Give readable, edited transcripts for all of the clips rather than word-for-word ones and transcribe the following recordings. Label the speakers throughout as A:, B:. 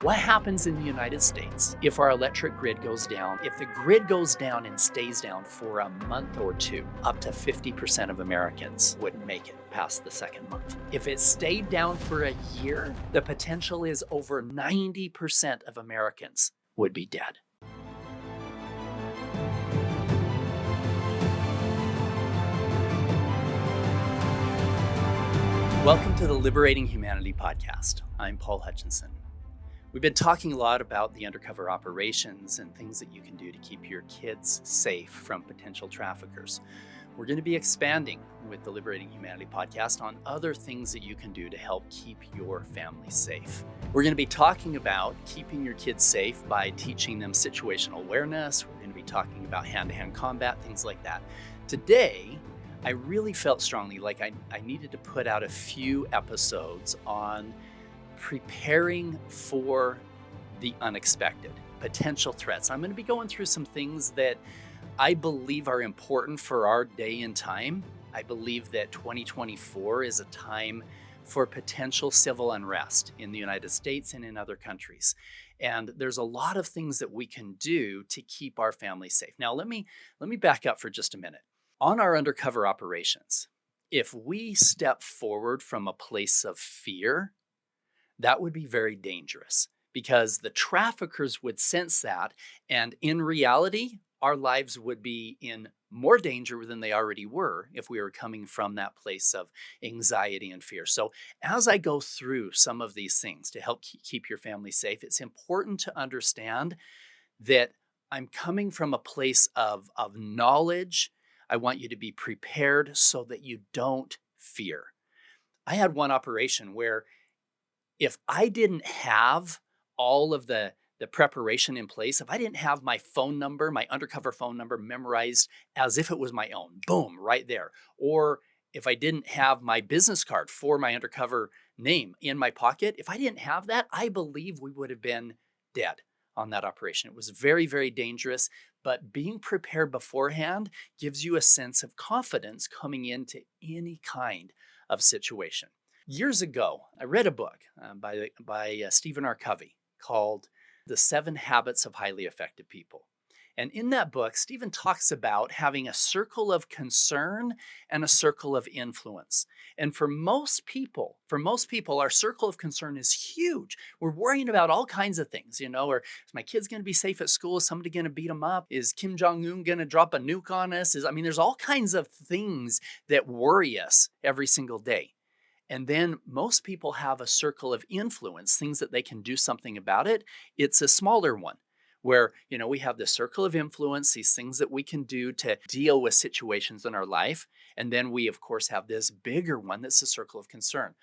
A: What happens in the United States if our electric grid goes down? If the grid goes down and stays down for a month or two, up to 50% of Americans wouldn't make it past the second month. If it stayed down for a year, the potential is over 90% of Americans would be dead. Welcome to the Liberating Humanity podcast. I'm Paul Hutchinson. We've been talking a lot about the undercover operations and things that you can do to keep your kids safe from potential traffickers. We're going to be expanding with the Liberating Humanity podcast on other things that you can do to help keep your family safe. We're going to be talking about keeping your kids safe by teaching them situational awareness. We're going to be talking about hand-to-hand combat, things like that. Today, I really felt strongly like I needed to put out a few episodes on preparing for the unexpected, potential threats. I'm going to be going through some things that I believe are important for our day and time. I believe that 2024 is a time for potential civil unrest in the United States and in other countries. And there's a lot of things that we can do to keep our family safe. Now, let me back up for just a minute. On our undercover operations, if we step forward from a place of fear, that would be very dangerous because the traffickers would sense that. And in reality, our lives would be in more danger than they already were if we were coming from that place of anxiety and fear. So, as I go through some of these things to help keep your family safe, it's important to understand that I'm coming from a place of knowledge. I want you to be prepared so that you don't fear. I had one operation where if I didn't have all of the preparation in place, if I didn't have my phone number, my undercover phone number memorized as if it was my own, boom, right there. Or if I didn't have my business card for my undercover name in my pocket, if I didn't have that, I believe we would have been dead on that operation. It was very, very dangerous, but being prepared beforehand gives you a sense of confidence coming into any kind of situation. Years ago, I read a book by Stephen R. Covey called The 7 Habits of Highly Effective People. And in that book, Stephen talks about having a circle of concern and a circle of influence. And for most people, our circle of concern is huge. We're worrying about all kinds of things, or is my kid's going to be safe at school? Is somebody going to beat them up? Is Kim Jong going to drop a nuke on us? There's all kinds of things that worry us every single day. And then most people have a circle of influence, things that they can do something about it. It's a smaller one where, we have the circle of influence, these things that we can do to deal with situations in our life. And then we, of course, have this bigger one that's the circle of concern.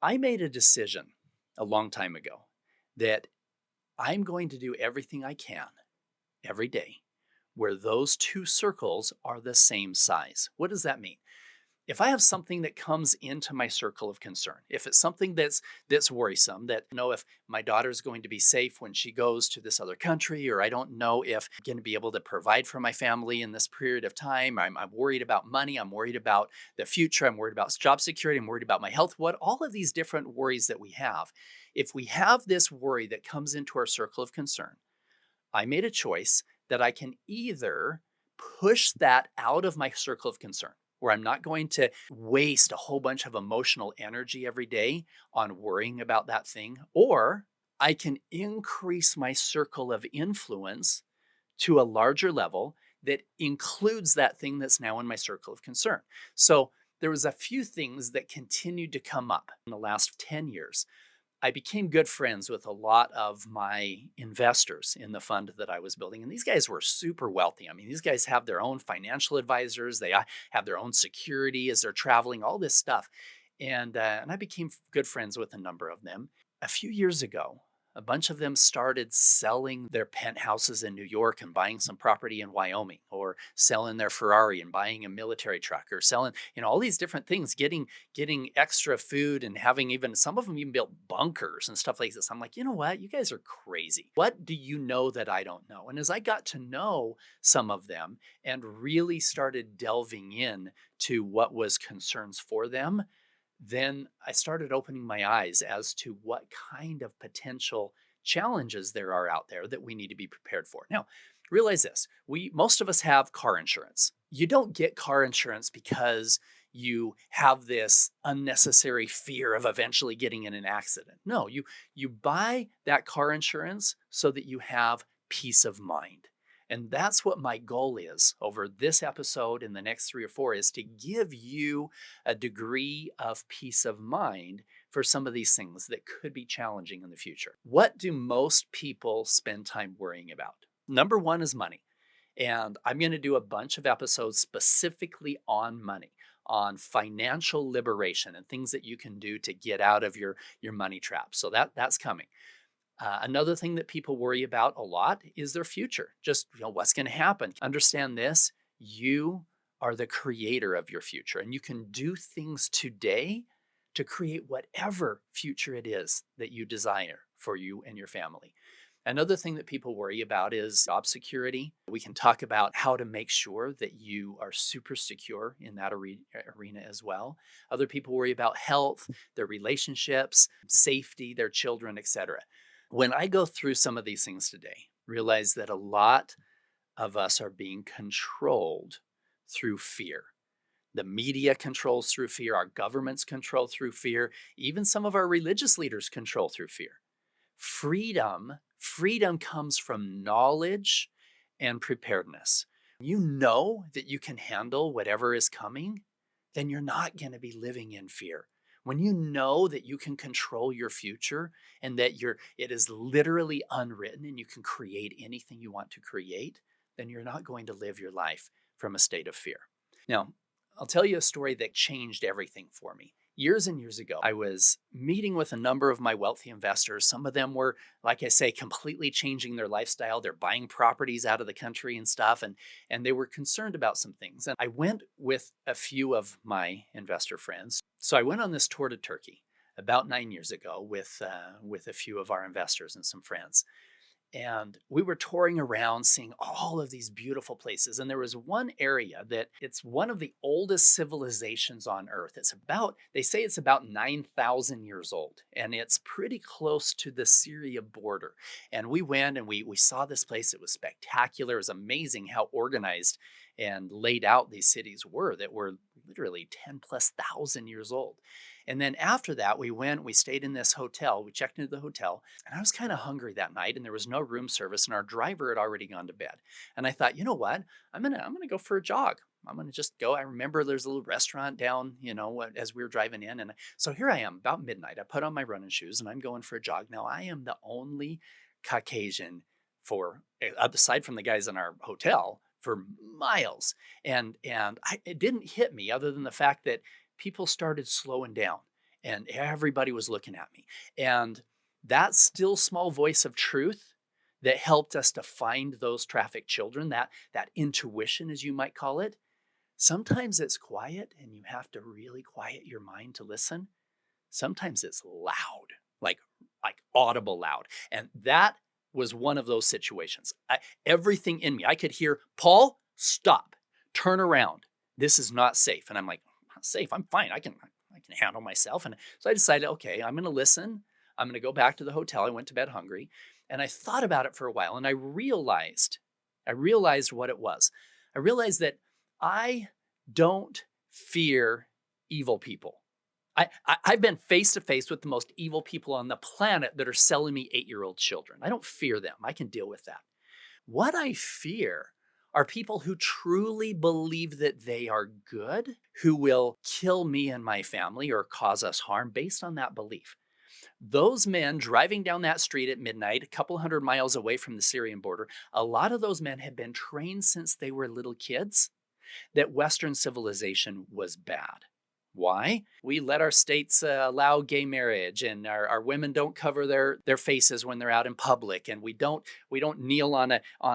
A: I made a decision a long time ago that I'm going to do everything I can every day where those two circles are the same size. What does that mean? If I have something that comes into my circle of concern, if it's something that's worrisome, that if my daughter's going to be safe when she goes to this other country, or I don't know if I'm going to be able to provide for my family in this period of time, I'm worried about money, I'm worried about the future, I'm worried about job security, I'm worried about my health, all of these different worries that we have. If we have this worry that comes into our circle of concern, I made a choice that I can either push that out of my circle of concern, where I'm not going to waste a whole bunch of emotional energy every day on worrying about that thing, or I can increase my circle of influence to a larger level that includes that thing that's now in my circle of concern. So there was a few things that continued to come up in the last 10 years. I became good friends with a lot of my investors in the fund that I was building. And these guys were super wealthy. These guys have their own financial advisors. They have their own security as they're traveling, all this stuff. And I became good friends with a number of them. A few years ago, a bunch of them started selling their penthouses in New York and buying some property in Wyoming, or selling their Ferrari and buying a military truck, or selling, all these different things, getting extra food, and having even some of them even built bunkers and stuff like this. I'm like, you know what? You guys are crazy. What do you know that I don't know? And as I got to know some of them and really started delving in to what was concerns for them, then I started opening my eyes as to what kind of potential challenges there are out there that we need to be prepared for. Now, realize this. Most of us have car insurance. You don't get car insurance because you have this unnecessary fear of eventually getting in an accident. No, you buy that car insurance so that you have peace of mind. And that's what my goal is over this episode and the next 3 or 4 is to give you a degree of peace of mind for some of these things that could be challenging in the future. What do most people spend time worrying about? Number one is money. And I'm going to do a bunch of episodes specifically on money, on financial liberation and things that you can do to get out of your money trap. So that's coming. Another thing that people worry about a lot is their future. Just, what's going to happen? Understand this, you are the creator of your future, and you can do things today to create whatever future it is that you desire for you and your family. Another thing that people worry about is job security. We can talk about how to make sure that you are super secure in that arena as well. Other people worry about health, their relationships, safety, their children, etc. When I go through some of these things today, realize that a lot of us are being controlled through fear. The media controls through fear, our governments control through fear, even some of our religious leaders control through fear. Freedom comes from knowledge and preparedness. You know that you can handle whatever is coming, then you're not going to be living in fear. When you know that you can control your future and that it is literally unwritten and you can create anything you want to create, then you're not going to live your life from a state of fear. Now, I'll tell you a story that changed everything for me. Years and years ago, I was meeting with a number of my wealthy investors. Some of them were, like I say, completely changing their lifestyle. They're buying properties out of the country and stuff, and they were concerned about some things. And I went with a few of my investor friends. So I went on this tour to Turkey about 9 years ago with a few of our investors and some friends. And we were touring around seeing all of these beautiful places. And there was one area that it's one of the oldest civilizations on Earth. They say it's about 9,000 years old. And it's pretty close to the Syria border. And we went and we saw this place. It was spectacular. It was amazing how organized and laid out these cities were that were literally 10 plus thousand years old. And then after that, we stayed in this hotel. We checked into the hotel, and I was kind of hungry that night, and there was no room service, and our driver had already gone to bed. And I thought, you know what? I'm gonna go for a jog. I'm gonna just go. I remember there's a little restaurant down, as we were driving in. And so here I am, about midnight. I put on my running shoes, and I'm going for a jog. Now I am the only Caucasian aside from the guys in our hotel for miles. And it didn't hit me other than the fact that people started slowing down and everybody was looking at me. And that still small voice of truth that helped us to find those trafficked children, that intuition, as you might call it, sometimes it's quiet and you have to really quiet your mind to listen. Sometimes it's loud, like audible loud. And that was one of those situations. Everything in me, I could hear, Paul, stop, turn around. This is not safe. And I'm like, not safe. I'm fine. I can handle myself. And so I decided, okay, I'm going to listen. I'm going to go back to the hotel. I went to bed hungry, and I thought about it for a while, and I realized what it was. I realized that I don't fear evil people. I've been face to face with the most evil people on the planet that are selling me 8-year-old children. I don't fear them. I can deal with that. What I fear are people who truly believe that they are good, who will kill me and my family or cause us harm based on that belief. Those men driving down that street at midnight, a couple hundred miles away from the Syrian border, a lot of those men had been trained since they were little kids that Western civilization was bad. Why? We let our states allow gay marriage, and our women don't cover their faces when they're out in public, and we don't kneel on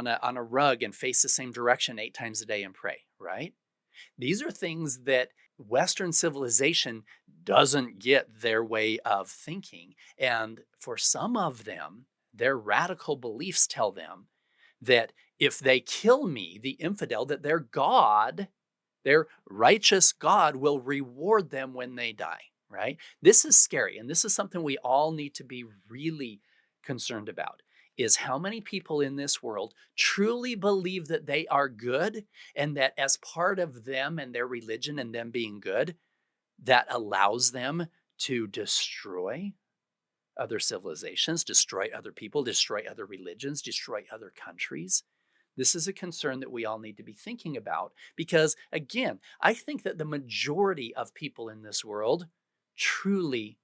A: a rug and face the same direction 8 times a day and pray, right? These are things that Western civilization doesn't get their way of thinking. And for some of them, their radical beliefs tell them that if they kill me, the infidel, that their God, their righteous God, will reward them when they die, right? This is scary. And this is something we all need to be really concerned about is how many people in this world truly believe that they are good, and that as part of them and their religion and them being good, that allows them to destroy other civilizations, destroy other people, destroy other religions, destroy other countries. This is a concern that we all need to be thinking about because, again, I think that the majority of people in this world truly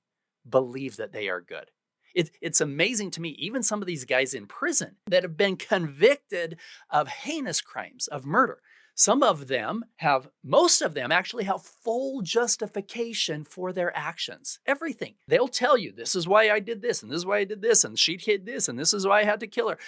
A: believe that they are good. It's amazing to me, even some of these guys in prison that have been convicted of heinous crimes, of murder. Most of them actually have full justification for their actions. Everything. They'll tell you, this is why I did this, and this is why I did this, and she did this, and this is why I had to kill her.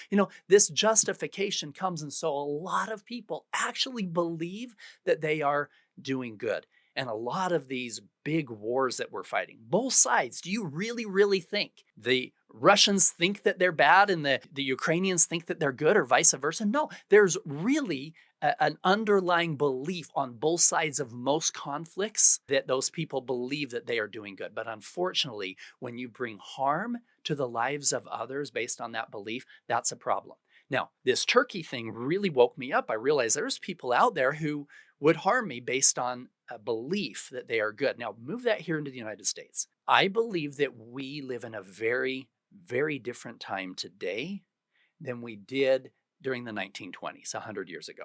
A: This justification comes, and so a lot of people actually believe that they are doing good. And a lot of these big wars that we're fighting, both sides, do you really, really think the Russians think that they're bad and the Ukrainians think that they're good, or vice versa? No, there's really an underlying belief on both sides of most conflicts that those people believe that they are doing good. But unfortunately, when you bring harm to the lives of others based on that belief, that's a problem. Now, this Turkey thing really woke me up. I realized there's people out there who would harm me based on a belief that they are good. Now, move that here into the United States. I believe that we live in a very, very different time today than we did during the 1920s, 100 years ago.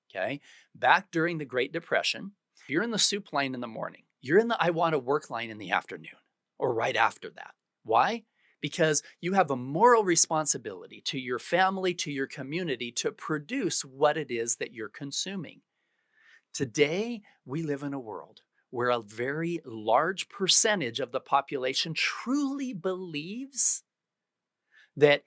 A: Okay? Back during the Great Depression, you're in the soup line in the morning, you're in the I want to work line in the afternoon, or right after that. Why? Because you have a moral responsibility to your family, to your community, to produce what it is that you're consuming. Today, we live in a world where a very large percentage of the population truly believes that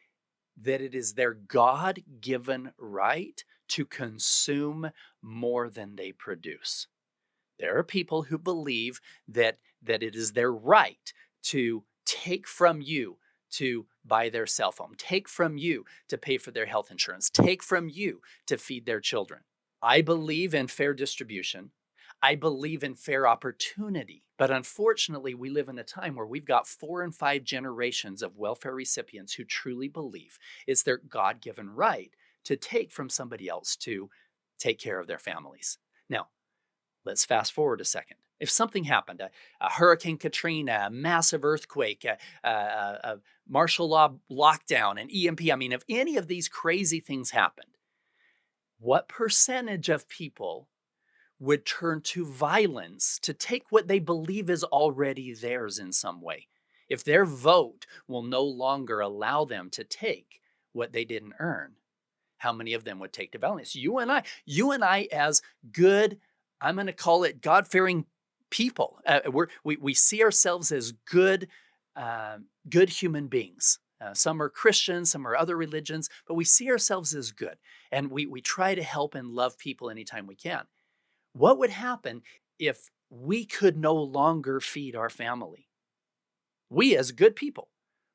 A: it is their God-given right to consume more than they produce. There are people who believe that it is their right to take from you to buy their cell phone, take from you to pay for their health insurance, take from you to feed their children. I believe in fair distribution. I believe in fair opportunity. But unfortunately, we live in a time where we've got 4 and 5 generations of welfare recipients who truly believe it's their God-given right to take from somebody else to take care of their families. Now, let's fast forward a second. If something happened, a Hurricane Katrina, a massive earthquake, a martial law lockdown, an EMP, I mean, if any of these crazy things happened, what percentage of people would turn to violence to take what they believe is already theirs in some way? If their vote will no longer allow them to take what they didn't earn, how many of them would take to violence? You and I as good, I'm going to call it God-fearing people. We see ourselves as good human beings. Some are Christians, some are other religions, but we see ourselves as good. And we try to help and love people anytime we can. What would happen if we could no longer feed our family? We as good people.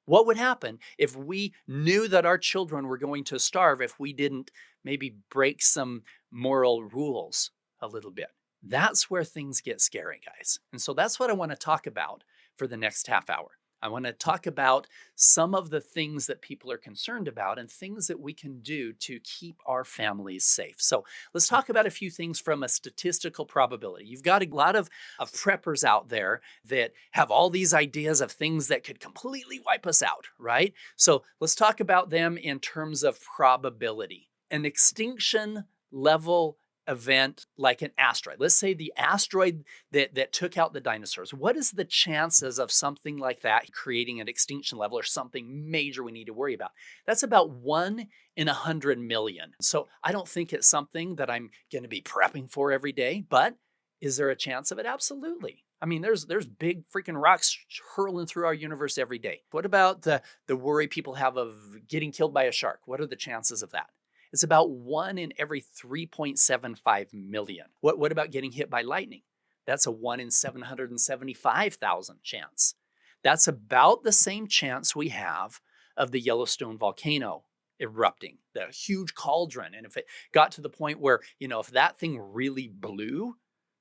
A: What would happen if we knew that our children were going to starve if we didn't maybe break some moral rules a little bit? That's where things get scary, guys. And so that's what I want to talk about for the next half hour. I want to talk about some of the things that people are concerned about and things that we can do to keep our families safe. So let's talk about a few things from a statistical probability. You've got a lot of preppers out there that have all these ideas of things that could completely wipe us out, right? So let's talk about them in terms of probability. An extinction level event like an asteroid. Let's say the asteroid that took out the dinosaurs. What is the chances of something like that creating an extinction level or something major we need to worry about? That's about 1 in 100 million. So I don't think it's something that I'm going to be prepping for every day, but is there a chance of it? Absolutely. I mean, there's big freaking rocks hurling through our universe every day. What about the worry people have of getting killed by a shark? What are the chances of that? It's about 1 in every 3.75 million. What about getting hit by lightning? That's a 1 in 775,000 chance. That's about the same chance we have of the Yellowstone volcano erupting, the huge cauldron. And if it got to the point where, if that thing really blew,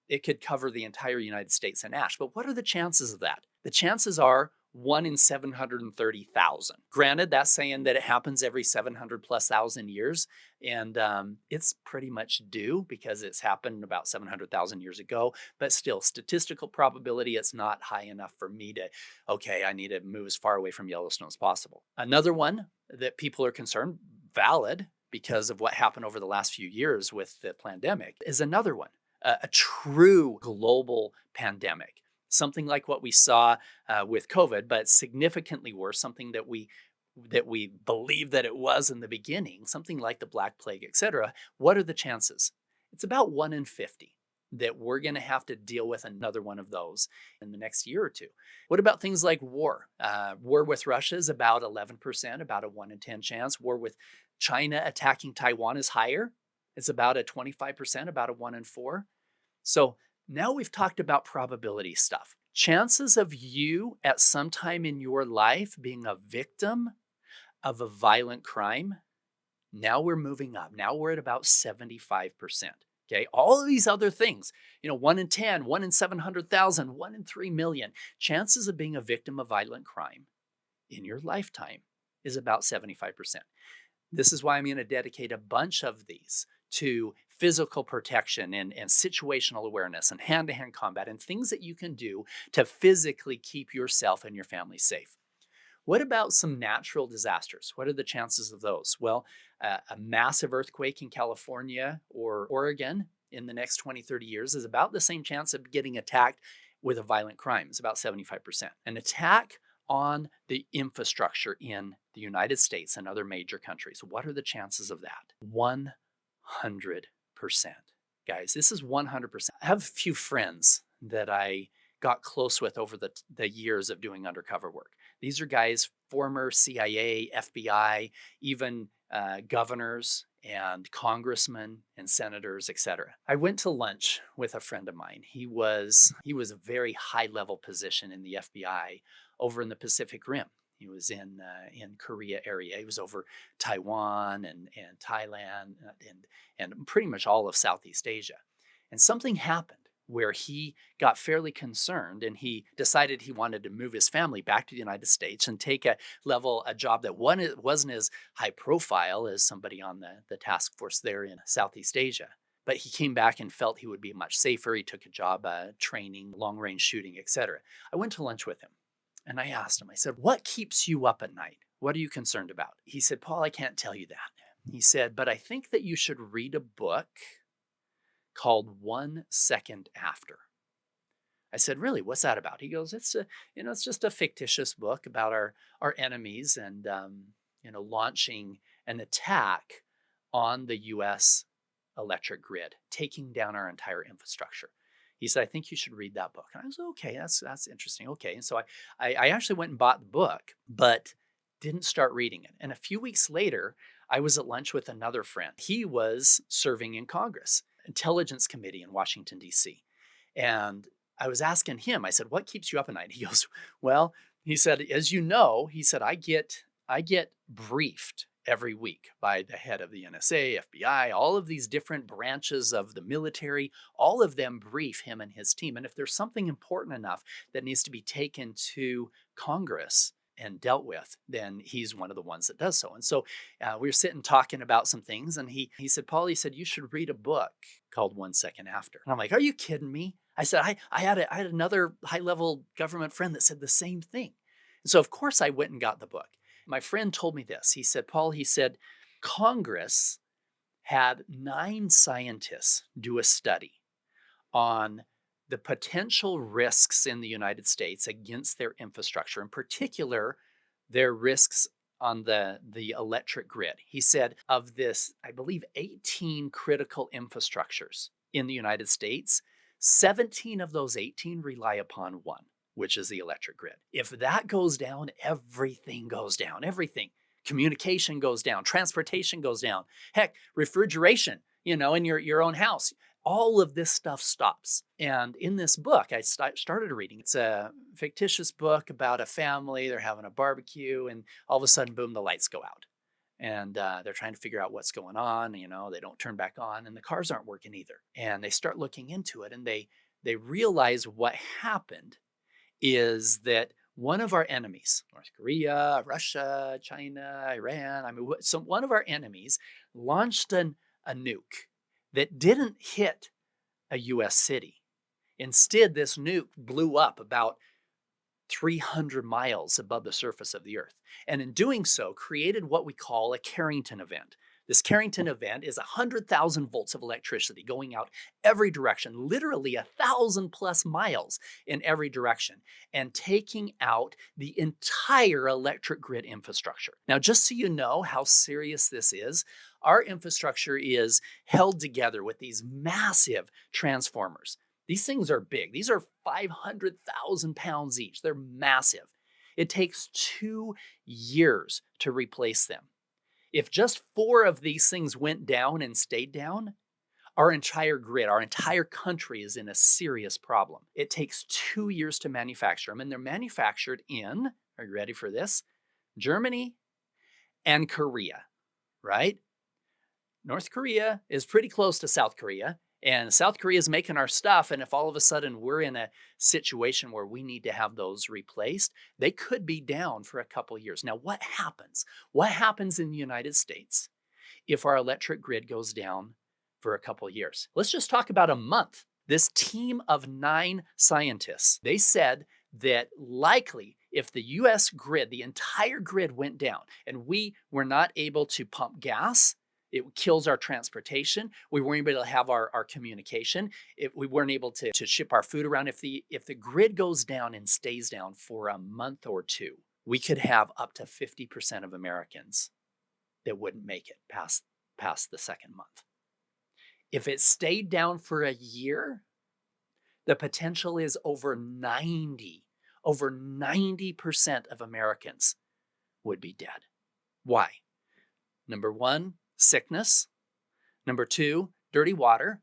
A: it could cover the entire United States in ash. But what are the chances of that? The chances are 1 in 730,000. Granted, that's saying that it happens every 700 plus thousand years. And it's pretty much due because it's happened about 700,000 years ago. But still, statistical probability, it's not high enough for me to, okay, I need to move as far away from Yellowstone as possible. Another one that people are concerned, valid, because of what happened over the last few years with the pandemic, is another one, a true global pandemic. Something like what we saw with COVID, but significantly worse, something that we believe that it was in the beginning, something like the Black Plague, et cetera. What are the chances? It's about 1 in 50 that we're going to have to deal with another one of those in the next year or two. What about things like war? War with Russia is about 11%, about a 1 in 10 chance. War with China attacking Taiwan is higher. It's about a 25%, about a 1 in 4. So now we've talked about probability stuff. Chances of you at some time in your life being a victim of a violent crime, now we're moving up. Now we're at about 75%. Okay, all of these other things, 1 in 10, 1 in 700,000, 1 in 3 million, chances of being a victim of violent crime in your lifetime is about 75%. This is why I'm going to dedicate a bunch of these to physical protection and situational awareness and hand-to-hand combat and things that you can do to physically keep yourself and your family safe. What about some natural disasters? What are the chances of those? Well, a massive earthquake in California or Oregon in the next 20, 30 years is about the same chance of getting attacked with a violent crime. It's about 75%. An attack on the infrastructure in the United States and other major countries. What are the chances of that? 100%. Guys, this is 100%. I have a few friends that I got close with over the years of doing undercover work. These are guys, former CIA, FBI, even governors and congressmen and senators, etc. I went to lunch with a friend of mine. He was a very high level position in the FBI over in the Pacific Rim. He was in Korea area. He was over Taiwan and Thailand and pretty much all of Southeast Asia. And something happened where he got fairly concerned and he decided he wanted to move his family back to the United States and take a job that wasn't as high profile as somebody on the task force there in Southeast Asia. But he came back and felt he would be much safer. He took a job training, long range shooting, etc. I went to lunch with him and I asked him, I said, what keeps you up at night? What are you concerned about? He said, Paul, I can't tell you that. He said, but I think that you should read a book called 1 Second After. I said, really, what's that about? He goes, it's just a fictitious book about our enemies and, launching an attack on the U.S. electric grid, taking down our entire infrastructure. He said, I think you should read that book. And I was, okay, that's interesting. Okay. And so I actually went and bought the book, but didn't start reading it. And a few weeks later, I was at lunch with another friend. He was serving in Congress, Intelligence Committee in Washington, D.C. And I was asking him, I said, what keeps you up at night? He goes, well, he said, as you know, he said, I get briefed every week by the head of the NSA, FBI, all of these different branches of the military, all of them brief him and his team. And if there's something important enough that needs to be taken to Congress and dealt with, then he's one of the ones that does so. And so we were sitting talking about some things, and he said, Paul, he said, you should read a book called 1 Second After. And I'm like, are you kidding me? I said, I had another high-level government friend that said the same thing. And so of course I went and got the book. My friend told me this. He said, Paul, he said, Congress had 9 scientists do a study on the potential risks in the United States against their infrastructure, in particular, their risks on the electric grid. He said of this, I believe, 18 critical infrastructures in the United States, 17 of those 18 rely upon one, which is the electric grid. If that goes down, everything goes down, everything. Communication goes down, transportation goes down, heck, refrigeration, in your own house. All of this stuff stops. And in this book, I started reading. It's a fictitious book about a family. They're having a barbecue, and all of a sudden, boom, the lights go out. And they're trying to figure out what's going on. They don't turn back on, and the cars aren't working either. And they start looking into it, and they realize what happened is that One of our enemies, North Korea, Russia, China, Iran, so one of our enemies launched a nuke that didn't hit a US city. Instead, this nuke blew up about 300 miles above the surface of the Earth. And in doing so, created what we call a Carrington event. This Carrington event is 100,000 volts of electricity going out every direction, literally 1,000 plus miles in every direction, and taking out the entire electric grid infrastructure. Now, just so you know how serious this is, our infrastructure is held together with these massive transformers. These things are big. These are 500,000 pounds each. They're massive. It takes 2 years to replace them. If just 4 of these things went down and stayed down, our entire grid, our entire country is in a serious problem. It takes 2 years to manufacture them, and they're manufactured in, are you ready for this? Germany and Korea, right? North Korea is pretty close to South Korea. And South Korea is making our stuff. And if all of a sudden we're in a situation where we need to have those replaced, they could be down for a couple years. Now, what happens? What happens in the United States if our electric grid goes down for a couple years? Let's just talk about a month. This team of 9 scientists, they said that likely if the US grid, the entire grid went down and we were not able to pump gas, it kills our transportation. We weren't able to have our communication. We weren't able to ship our food around. If the grid goes down and stays down for a month or two, we could have up to 50% of Americans that wouldn't make it past the second month. If it stayed down for a year, the potential is over 90% of Americans would be dead. Why? Number 1, sickness. Number 2, dirty water.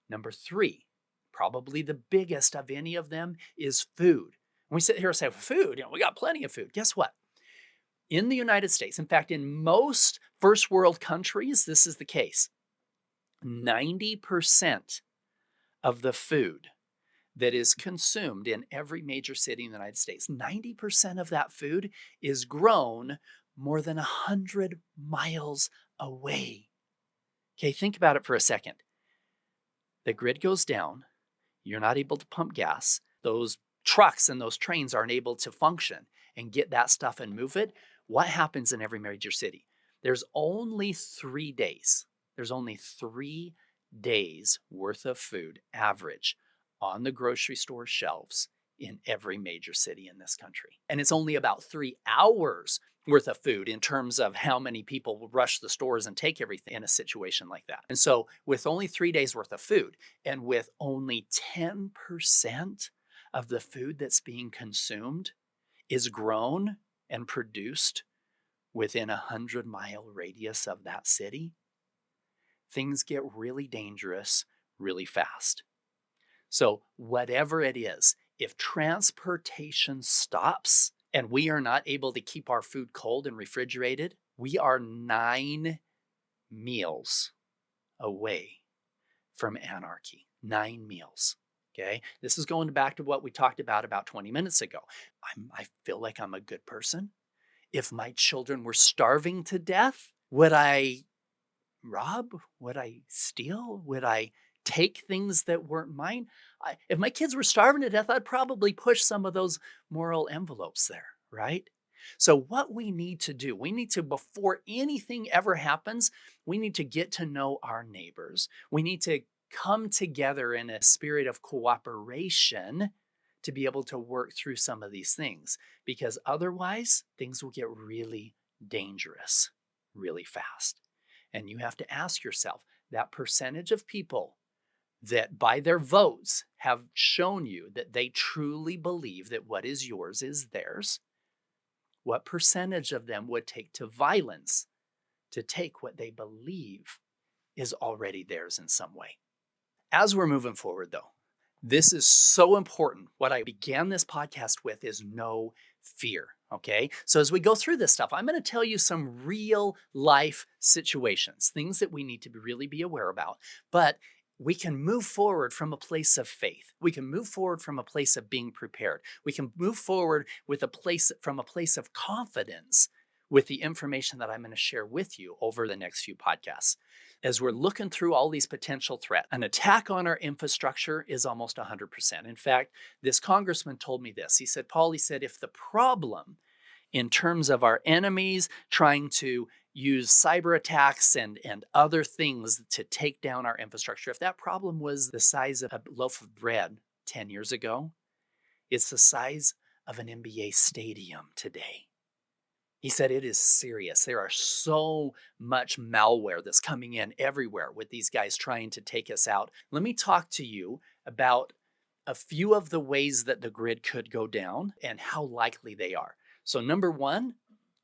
A: Number 3, probably the biggest of any of them, is food. And we sit here and say, food, we got plenty of food. Guess what? In the United States, in fact, in most first world countries, this is the case. 90% of the food that is consumed in every major city in the United States, 90% of that food is grown more than 100 miles away. Okay, think about it for a second. The grid goes down. You're not able to pump gas. Those trucks and those trains aren't able to function and get that stuff and move it. What happens in every major city? There's only 3 days. There's only 3 days worth of food average on the grocery store shelves in every major city in this country. And it's only about 3 hours worth of food in terms of how many people will rush the stores and take everything in a situation like that. And so with only 3 days worth of food and with only 10% of the food that's being consumed is grown and produced within a 100-mile radius of that city, things get really dangerous really fast. So whatever it is, if transportation stops and we are not able to keep our food cold and refrigerated, we are 9 meals away from anarchy. 9 meals. Okay. This is going back to what we talked about 20 minutes ago. I feel like I'm a good person. If my children were starving to death, would I rob? Would I steal? Would I take things that weren't mine? If my kids were starving to death, I'd probably push some of those moral envelopes there, right? So what we need to do, before anything ever happens, we need to get to know our neighbors. We need to come together in a spirit of cooperation to be able to work through some of these things, because otherwise things will get really dangerous really fast. And you have to ask yourself, that percentage of people that by their votes have shown you that they truly believe that what is yours is theirs, what percentage of them would take to violence to take what they believe is already theirs in some way? As we're moving forward, though, this is so important. What I began this podcast with is no fear. Okay. So as we go through this stuff, I'm going to tell you some real life situations, things that we need to really be aware about. But we can move forward from a place of faith. We can move forward from a place of being prepared. We can move forward from a place of confidence with the information that I'm going to share with you over the next few podcasts. As we're looking through all these potential threats, an attack on our infrastructure is almost 100%. In fact, this congressman told me this. He said, Paul, he said, if the problem in terms of our enemies trying to use cyber attacks and other things to take down our infrastructure, if that problem was the size of a loaf of bread 10 years ago, it's the size of an NBA stadium today. He said it is serious. There are so much malware that's coming in everywhere with these guys trying to take us out. Let me talk to you about a few of the ways that the grid could go down and how likely they are. So number one,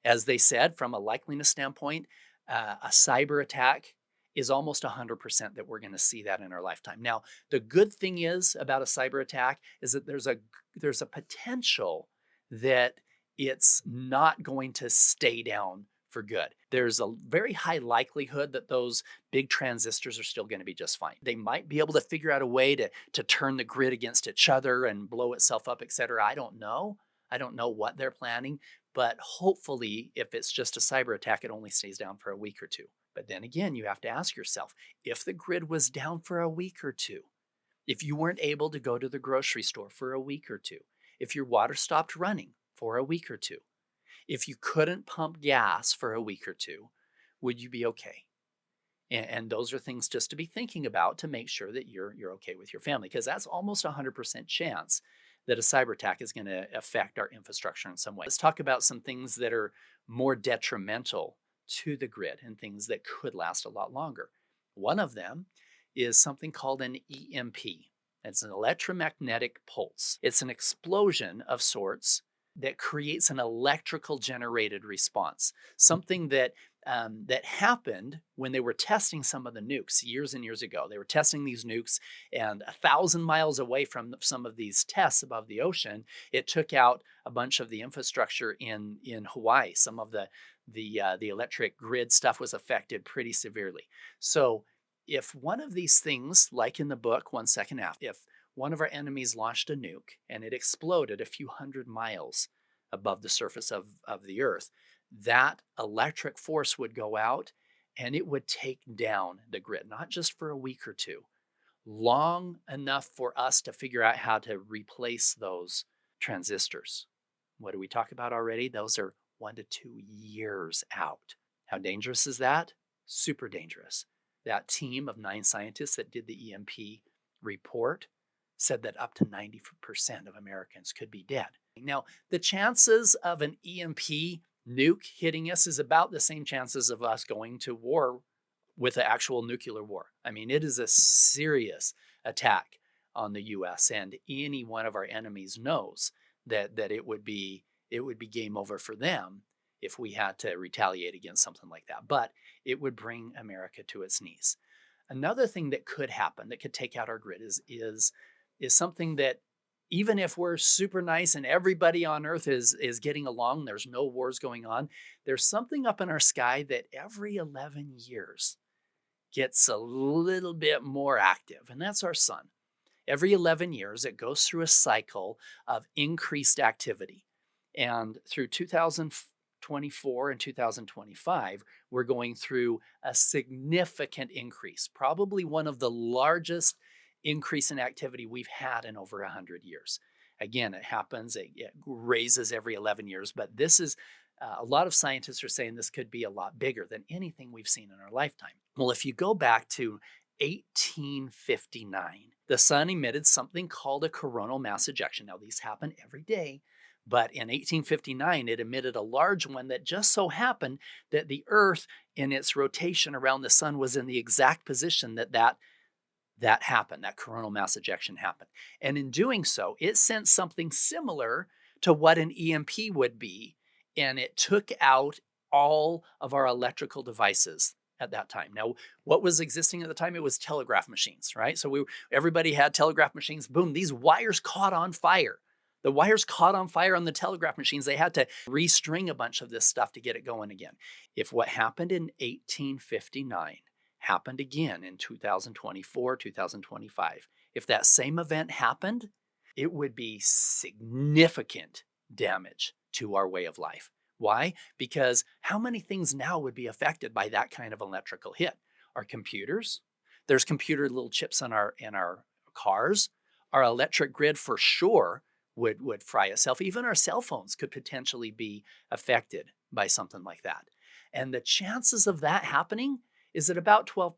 A: as they said, from a likeliness standpoint, a cyber attack is almost 100% that we're going to see that in our lifetime. Now, the good thing is about a cyber attack is that there's a potential that it's not going to stay down for good. There's a very high likelihood that those big transistors are still going to be just fine. They might be able to figure out a way to turn the grid against each other and blow itself up, et cetera. I don't know. I don't know what they're planning, but hopefully if it's just a cyber attack, it only stays down for a week or two. But then again, you have to ask yourself, if the grid was down for a week or two, if you weren't able to go to the grocery store for a week or two, if your water stopped running for a week or two, if you couldn't pump gas for a week or two, would you be okay? And those are things just to be thinking about to make sure that you're okay with your family, because that's almost 100% chance that a cyber attack is going to affect our infrastructure in some way. Let's talk about some things that are more detrimental to the grid and things that could last a lot longer. One of them is something called an EMP. It's an electromagnetic pulse. It's an explosion of sorts that creates an electrical generated response, something that happened when they were testing some of the nukes years and years ago. They were testing these nukes, and 1,000 miles away from some of these tests above the ocean, it took out a bunch of the infrastructure in Hawaii. Some of the electric grid stuff was affected pretty severely. So if one of these things, like in the book 1 Second After, if one of our enemies launched a nuke and it exploded a few hundred miles above the surface of the earth, that electric force would go out and it would take down the grid, not just for a week or two, long enough for us to figure out how to replace those transistors. What do we talk about already? Those are 1 to 2 years out. How dangerous is that? Super dangerous. That team of 9 scientists that did the EMP report said that up to 90% of Americans could be dead. Now, the chances of an EMP nuke hitting us is about the same chances of us going to war with an actual nuclear war. I mean, it is a serious attack on the US, and any one of our enemies knows that it would be game over for them if we had to retaliate against something like that. But it would bring America to its knees. Another thing that could happen that could take out our grid is something that, even if we're super nice and everybody on Earth is getting along, there's no wars going on, there's something up in our sky that every 11 years gets a little bit more active, and that's our sun. Every 11 years, it goes through a cycle of increased activity. And through 2024 and 2025, we're going through a significant increase, probably one of the largest increase in activity we've had in over 100 years. Again, it happens, it raises every 11 years, but this is, a lot of scientists are saying this could be a lot bigger than anything we've seen in our lifetime. Well, if you go back to 1859, the sun emitted something called a coronal mass ejection. Now, these happen every day, but in 1859, it emitted a large one that just so happened that the Earth, in its rotation around the sun, was in the exact position that happened, that coronal mass ejection happened. And in doing so, it sent something similar to what an EMP would be, and it took out all of our electrical devices at that time. Now, what was existing at the time? It was telegraph machines, right? So everybody had telegraph machines. Boom, these wires caught on fire. The wires caught on fire on the telegraph machines. They had to restring a bunch of this stuff to get it going again. If what happened in 1859 happened again in 2024, 2025. If that same event happened, it would be significant damage to our way of life. Why? Because how many things now would be affected by that kind of electrical hit? Our computers, there's computer little chips in our cars. Our electric grid for sure would fry itself. Even our cell phones could potentially be affected by something like that. And the chances of that happening is at about 12%.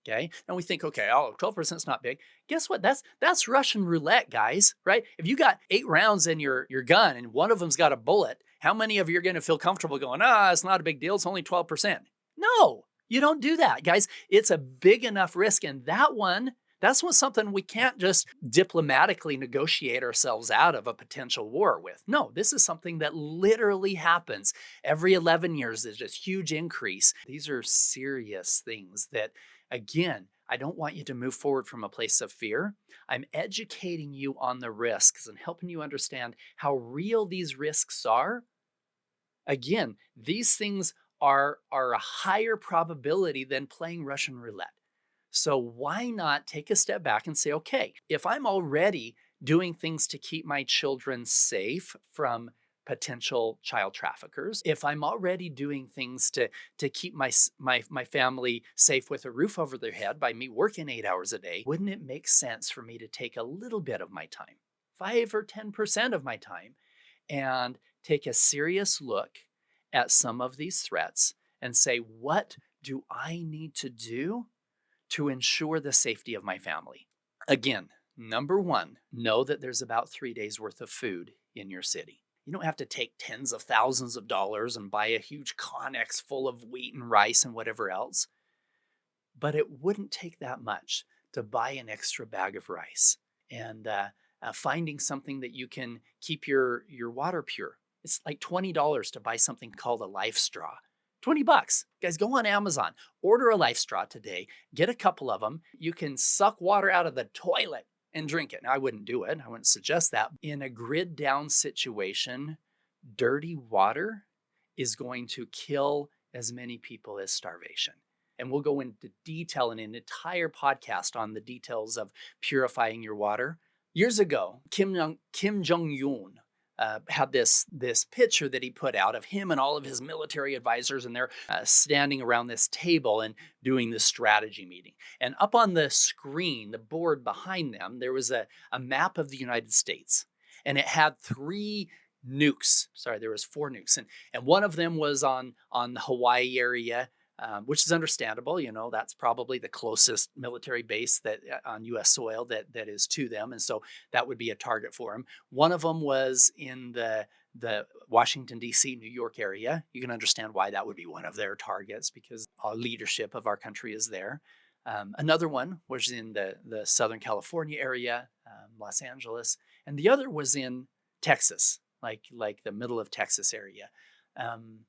A: Okay. And we think, okay, 12% is not big. Guess what? That's Russian roulette, guys, right? If you got 8 rounds in your gun and one of them's got a bullet, how many of you are going to feel comfortable going, it's not a big deal. It's only 12%. No, you don't do that, guys. It's a big enough risk. And that's something we can't just diplomatically negotiate ourselves out of a potential war with. No, this is something that literally happens every 11 years. There's this huge increase. These are serious things that, again, I don't want you to move forward from a place of fear. I'm educating you on the risks and helping you understand how real these risks are. Again, these things are a higher probability than playing Russian roulette. So why not take a step back and say, okay, if I'm already doing things to keep my children safe from potential child traffickers, if I'm already doing things to keep my family safe with a roof over their head by me working 8 hours a day, wouldn't it make sense for me to take a little bit of my time, 5 or 10% of my time, and take a serious look at some of these threats and say, what do I need to do to ensure the safety of my family? Again, number one, know that there's about 3 days worth of food in your city. You don't have to take tens of thousands of dollars and buy a huge Connex full of wheat and rice and whatever else. But it wouldn't take that much to buy an extra bag of rice and finding something that you can keep your water pure. It's like $20 to buy something called a life straw. $20. Guys, go on Amazon, order a life straw today, get a couple of them. You can suck water out of the toilet and drink it. Now, I wouldn't do it. I wouldn't suggest that. In a grid down situation, dirty water is going to kill as many people as starvation. And we'll go into detail in an entire podcast on the details of purifying your water. Years ago, Kim Jong had this picture that he put out of him and all of his military advisors, and they're standing around this table and doing this strategy meeting. And up on the screen, the board behind them, there was a map of the United States, and it had 3 nukes. Sorry, there was 4 nukes, and one of them was on the Hawaii area. Which is understandable. That's probably the closest military base that on U.S. soil that is to them, and so that would be a target for them. One of them was in the Washington D.C., New York area. You can understand why that would be one of their targets because our leadership of our country is there. Another one was in the Southern California area, Los Angeles, and the other was in Texas, like the middle of Texas area.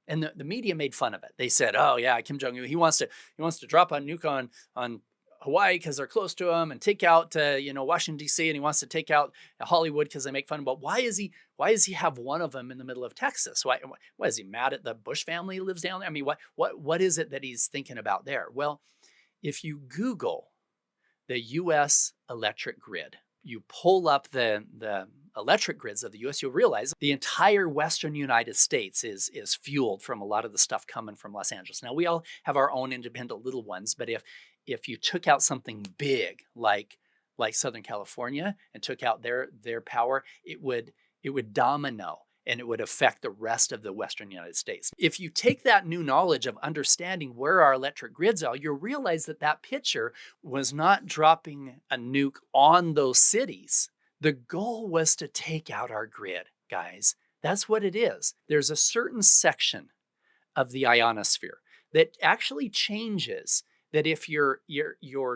A: And the media made fun of it. They said, "Oh yeah, Kim Jong he wants to drop a nuke on Hawaii because they're close to him, and take out Washington D.C. and he wants to take out Hollywood because they make fun of him. But why is he have one of them in the middle of Texas? Why is he mad at the Bush family who lives down there? I mean, what is it that he's thinking about there? Well, if you Google the U.S. electric grid, you pull up the electric grids of the U.S., you'll realize the entire Western United States is fueled from a lot of the stuff coming from Los Angeles. Now, we all have our own independent little ones, but if you took out something big like Southern California and took out their power, it would domino and it would affect the rest of the Western United States. If you take that new knowledge of understanding where our electric grids are, you'll realize that picture was not dropping a nuke on those cities. The goal was to take out our grid, guys. That's what it is. There's a certain section of the ionosphere that actually changes, that if your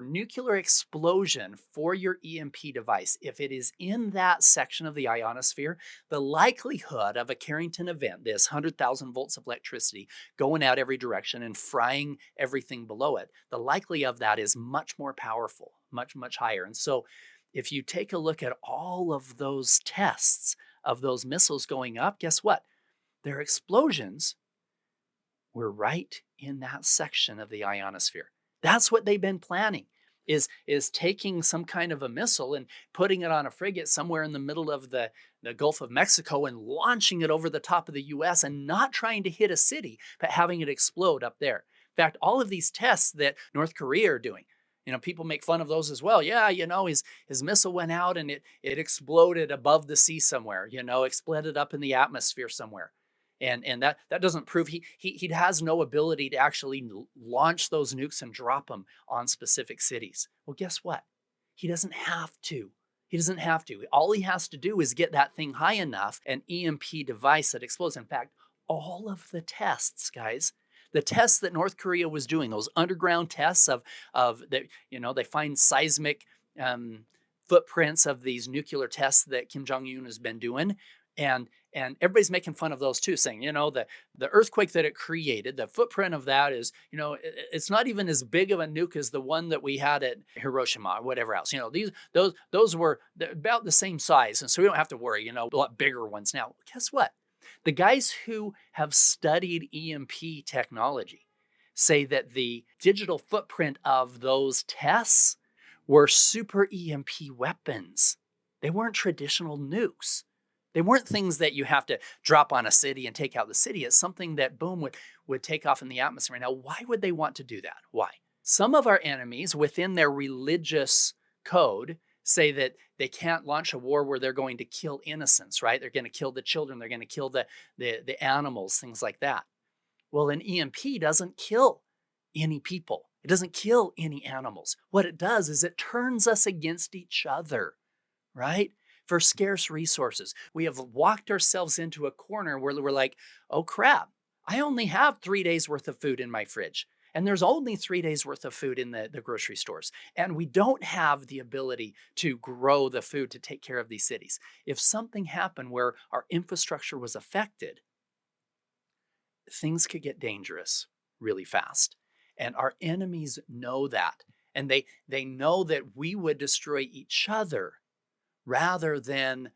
A: nuclear explosion for your EMP device, if it is in that section of the ionosphere, the likelihood of a Carrington event, this 100,000 volts of electricity going out every direction and frying everything below it, the likelihood of that is much more powerful, much, much higher. And so if you take a look at all of those tests of those missiles going up, guess what? Their explosions were right in that section of the ionosphere. That's what they've been planning is taking some kind of a missile and putting it on a frigate somewhere in the middle of the Gulf of Mexico and launching it over the top of the US and not trying to hit a city, but having it explode up there. In fact, all of these tests that North Korea are doing, people make fun of those as well. Yeah, his missile went out and it exploded above the sea somewhere, exploded up in the atmosphere somewhere. And that doesn't prove he has no ability to actually launch those nukes and drop them on specific cities. Well, guess what? He doesn't have to. He doesn't have to. All he has to do is get that thing high enough, an EMP device that explodes. In fact, all of the tests, guys, the tests that North Korea was doing, those underground tests of that, they find seismic um, footprints of these nuclear tests that Kim Jong Un has been doing, and everybody's making fun of those too, saying, the earthquake that it created, the footprint of that is, it's not even as big of a nuke as the one that we had at Hiroshima or whatever else. Those were about the same size, and so we don't have to worry. A lot bigger ones now. Guess what? The guys who have studied EMP technology say that the digital footprint of those tests were super EMP weapons. They weren't traditional nukes. They weren't things that you have to drop on a city and take out the city. It's something that, boom, would take off in the atmosphere. Now, why would they want to do that? Why? Some of our enemies within their religious code say that they can't launch a war where they're going to kill innocents, right? They're going to kill the children. They're going to kill the animals, things like that. Well, an EMP doesn't kill any people. It doesn't kill any animals. What it does is it turns us against each other, right? For scarce resources. We have walked ourselves into a corner where we're like, oh crap, I only have 3 days worth of food in my fridge. And there's only 3 days worth of food in the grocery stores. And we don't have the ability to grow the food to take care of these cities. If something happened where our infrastructure was affected, things could get dangerous really fast. And our enemies know that. And they know that we would destroy each other rather than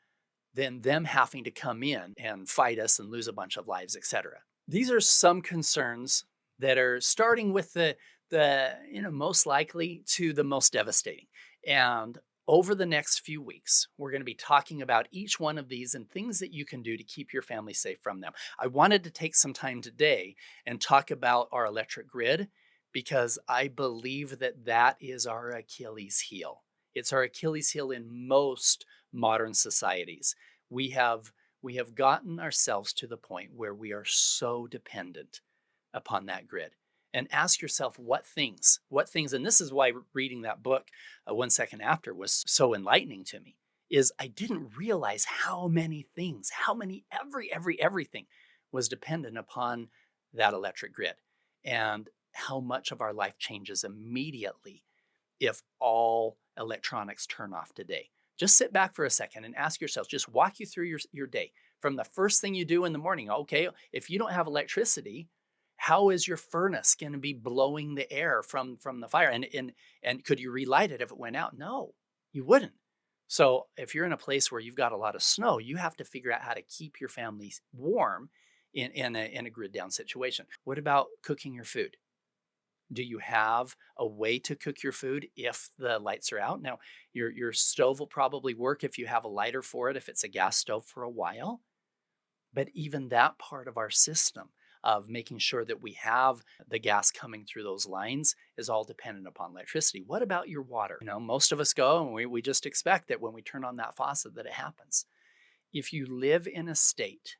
A: them having to come in and fight us and lose a bunch of lives, etc. These are some concerns that are starting with the most likely to the most devastating. And over the next few weeks, we're going to be talking about each one of these and things that you can do to keep your family safe from them. I wanted to take some time today and talk about our electric grid because I believe that that is our Achilles heel. It's our Achilles heel in most modern societies. We have gotten ourselves to the point where we are so dependent upon that grid. And ask yourself what things, and this is why reading that book 1 second after was so enlightening to me, is I didn't realize how many things, how many, everything was dependent upon that electric grid and how much of our life changes immediately if all electronics turn off today. Just sit back for a second and ask yourself, just walk you through your day from the first thing you do in the morning. Okay, if you don't have electricity, how is your furnace going to be blowing the air from the fire? And could you relight it if it went out? No, you wouldn't. So if you're in a place where you've got a lot of snow, you have to figure out how to keep your family warm in a grid down situation. What about cooking your food? Do you have a way to cook your food if the lights are out? Now, your stove will probably work if you have a lighter for it, if it's a gas stove for a while. But even that part of our system of making sure that we have the gas coming through those lines is all dependent upon electricity. What about your water? Most of us go and we just expect that when we turn on that faucet that it happens. If you live in a state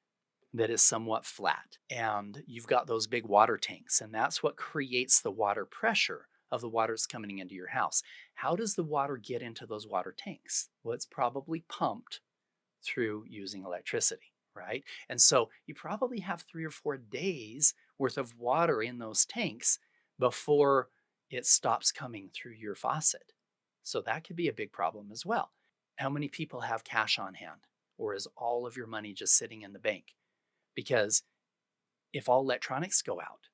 A: that is somewhat flat and you've got those big water tanks, and that's what creates the water pressure of the water that's coming into your house. How does the water get into those water tanks? Well, it's probably pumped through using electricity, right? And so you probably have 3 or 4 days worth of water in those tanks before it stops coming through your faucet. So that could be a big problem as well. How many people have cash on hand? Or is all of your money just sitting in the bank? Because if all electronics go out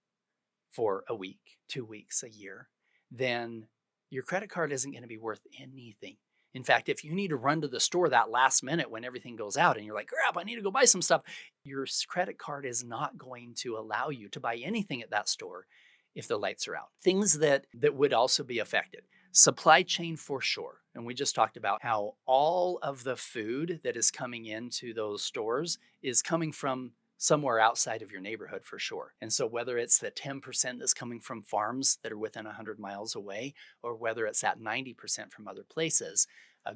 A: for a week, 2 weeks, a year, then your credit card isn't going to be worth anything. In fact, if you need to run to the store that last minute when everything goes out and you're like, crap, I need to go buy some stuff, your credit card is not going to allow you to buy anything at that store if the lights are out. Things that would also be affected. Supply chain for sure. And we just talked about how all of the food that is coming into those stores is coming from somewhere outside of your neighborhood for sure. And so whether it's the 10% that's coming from farms that are within 100 miles away, or whether it's that 90% from other places,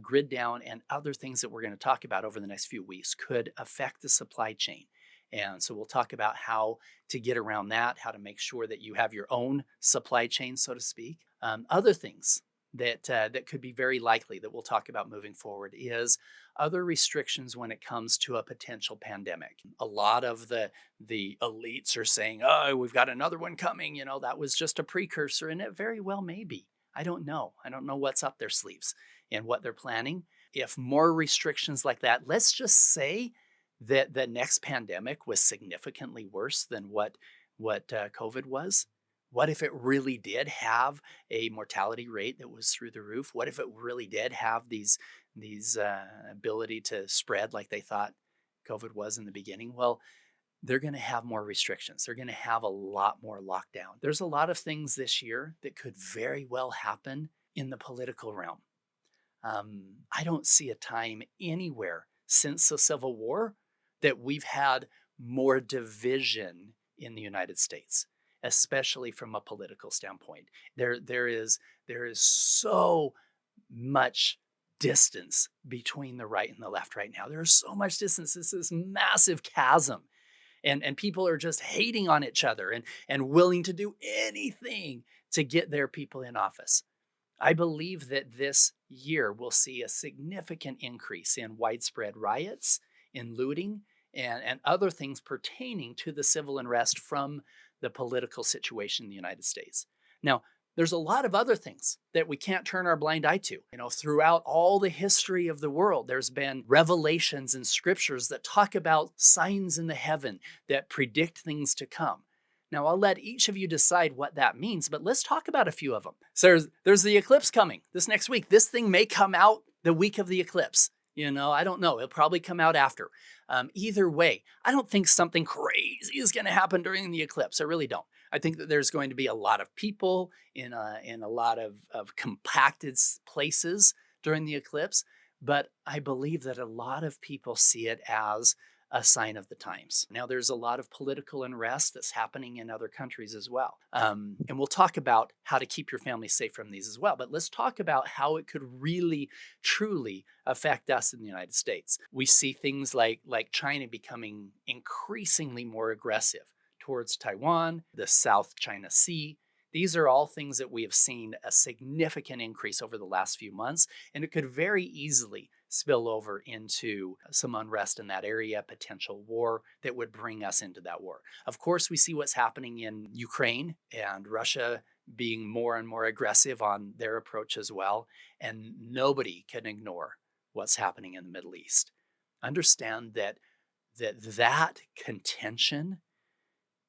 A: grid down and other things that we're going to talk about over the next few weeks could affect the supply chain. And so we'll talk about how to get around that, how to make sure that you have your own supply chain, so to speak. Other things that could be very likely that we'll talk about moving forward is other restrictions when it comes to a potential pandemic. A lot of the elites are saying, "Oh, we've got another one coming. You know, that was just a precursor," and it very well may be. I don't know. I don't know what's up their sleeves and what they're planning. If more restrictions like that, let's just say that the next pandemic was significantly worse than what COVID was. What if it really did have a mortality rate that was through the roof? What if it really did have these ability to spread like they thought COVID was in the beginning? Well, they're going to have more restrictions. They're going to have a lot more lockdown. There's a lot of things this year that could very well happen in the political realm. I don't see a time anywhere since the Civil War that we've had more division in the United States, especially from a political standpoint. There is so much distance between the right and the left right now. There's so much distance. It's this massive chasm. And people are just hating on each other and willing to do anything to get their people in office. I believe that this year we'll see a significant increase in widespread riots, in looting, and other things pertaining to the civil unrest from the political situation in the United States. Now, there's a lot of other things that we can't turn our blind eye to. You know, throughout all the history of the world, there's been revelations and scriptures that talk about signs in the heaven that predict things to come. Now, I'll let each of you decide what that means, but let's talk about a few of them. So there's the eclipse coming this next week. This thing may come out the week of the eclipse. You know, I don't know. It'll probably come out after. Either way, I don't think something crazy is going to happen during the eclipse. I really don't. I think that there's going to be a lot of people in a lot of compacted places during the eclipse, but I believe that a lot of people see it as a sign of the times. Now, there's a lot of political unrest that's happening in other countries as well. And we'll talk about how to keep your family safe from these as well. But let's talk about how it could really, truly affect us in the United States. We see things like China becoming increasingly more aggressive towards Taiwan, the South China Sea. These are all things that we have seen a significant increase over the last few months, and it could very easily spill over into some unrest in that area, potential war that would bring us into that war. Of course, we see what's happening in Ukraine and Russia being more and more aggressive on their approach as well, and nobody can ignore what's happening in the Middle East. Understand that contention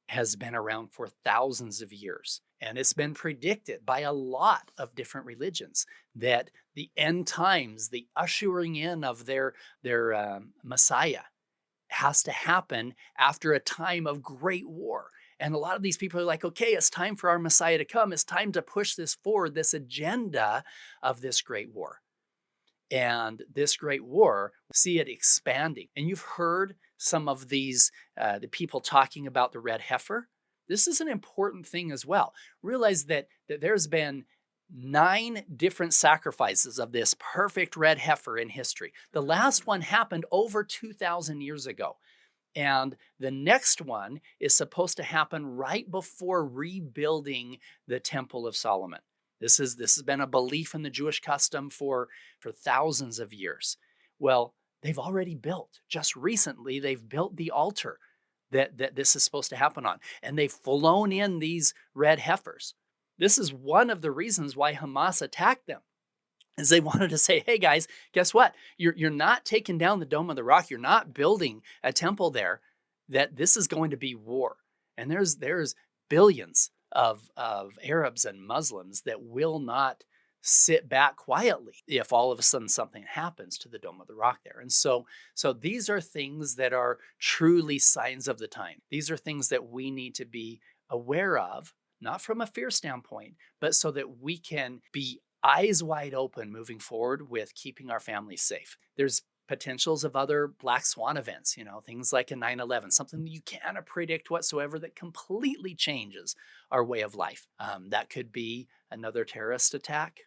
A: has been around for thousands of years. And it's been predicted by a lot of different religions that the end times, the ushering in of their Messiah, has to happen after a time of great war. And a lot of these people are like, okay, it's time for our Messiah to come. It's time to push this forward, this agenda of this great war. And this great war, see it expanding. And you've heard some of these, the people talking about the red heifer. This is an important thing as well. Realize that there's been 9 different sacrifices of this perfect red heifer in history. The last one happened over 2,000 years ago. And the next one is supposed to happen right before rebuilding the Temple of Solomon. This has been a belief in the Jewish custom for thousands of years. Well, they've already built. Just recently, they've built the altar that this is supposed to happen on. And they've flown in these red heifers. This is one of the reasons why Hamas attacked them, is they wanted to say, hey guys, guess what? You're not taking down the Dome of the Rock. You're not building a temple there. That this is going to be war. And there's billions of Arabs and Muslims that will not sit back quietly if all of a sudden something happens to the Dome of the Rock there. And so these are things that are truly signs of the time. These are things that we need to be aware of, not from a fear standpoint, but so that we can be eyes wide open moving forward with keeping our families safe. There's potentials of other black swan events, things like a 9/11, something that you cannot predict whatsoever that completely changes our way of life. That could be another terrorist attack.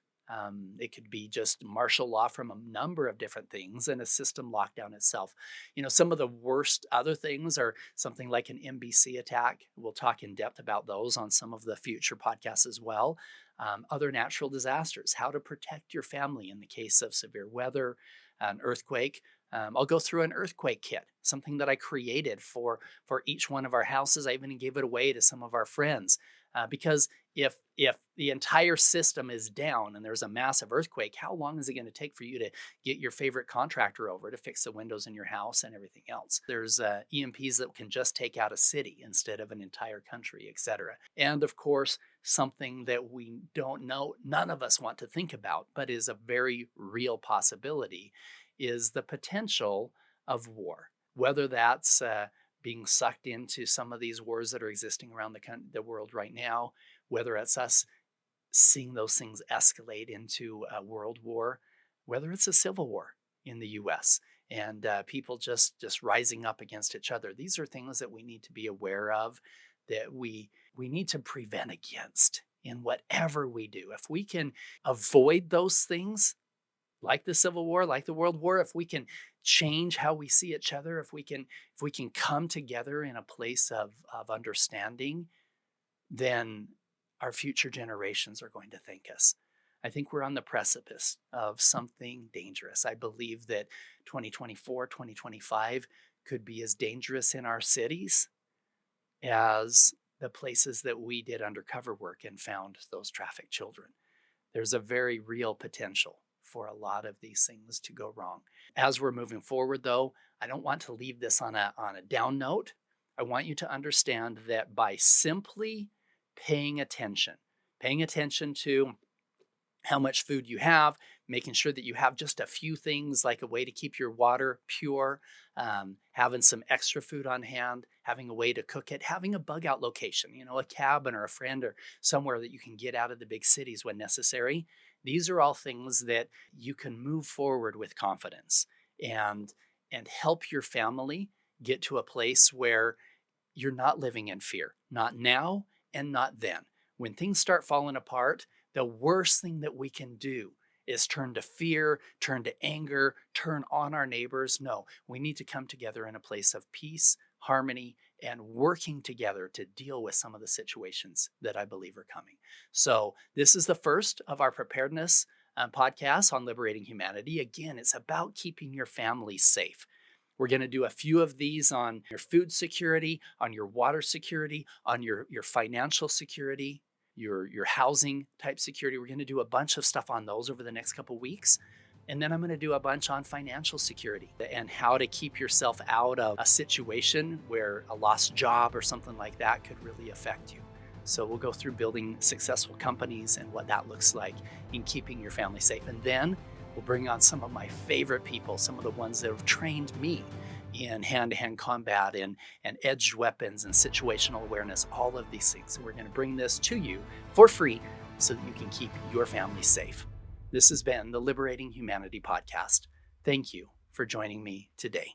A: It could be just martial law from a number of different things and a system lockdown itself. Some of the worst other things are something like an NBC attack. We'll talk in depth about those on some of the future podcasts as well. Other natural disasters, how to protect your family in the case of severe weather, an earthquake. I'll go through an earthquake kit, something that I created for each one of our houses. I even gave it away to some of our friends because if the entire system is down and there's a massive earthquake, how long is it going to take for you to get your favorite contractor over to fix the windows in your house and everything else? There's EMPs that can just take out a city instead of an entire country, etc. And of course, something that we don't know, none of us want to think about, but is a very real possibility, is the potential of war, whether that's being sucked into some of these wars that are existing around the world right now, whether it's us seeing those things escalate into a world war, whether it's a civil war in the US and people just rising up against each other. These are things that we need to be aware of, that we need to prevent against in whatever we do. If we can avoid those things, like the Civil War, like the World War, if we can change how we see each other, if we can come together in a place of understanding, then our future generations are going to thank us. I think we're on the precipice of something dangerous. I believe that 2024, 2025 could be as dangerous in our cities as the places that we did undercover work and found those trafficked children. There's a very real potential for a lot of these things to go wrong. As we're moving forward, though, I don't want to leave this on a down note. I want you to understand that by simply paying attention to how much food you have, making sure that you have just a few things like a way to keep your water pure, having some extra food on hand, having a way to cook it, having a bug out location, a cabin or a friend or somewhere that you can get out of the big cities when necessary. These are all things that you can move forward with confidence and help your family get to a place where you're not living in fear, not now and not then. When things start falling apart, the worst thing that we can do is turn to fear, turn to anger, turn on our neighbors. No, we need to come together in a place of peace, harmony, and working together to deal with some of the situations that I believe are coming. So this is the first of our preparedness podcasts on liberating humanity. Again, it's about keeping your family safe. We're going to do a few of these on your food security, on your water security, on your financial security, your housing type security. We're going to do a bunch of stuff on those over the next couple of weeks. And then I'm going to do a bunch on financial security and how to keep yourself out of a situation where a lost job or something like that could really affect you. So we'll go through building successful companies and what that looks like in keeping your family safe. And then we'll bring on some of my favorite people, some of the ones that have trained me in hand-to-hand combat and edged weapons and situational awareness, all of these things. So we're going to bring this to you for free so that you can keep your family safe. This has been the Liberating Humanity podcast. Thank you for joining me today.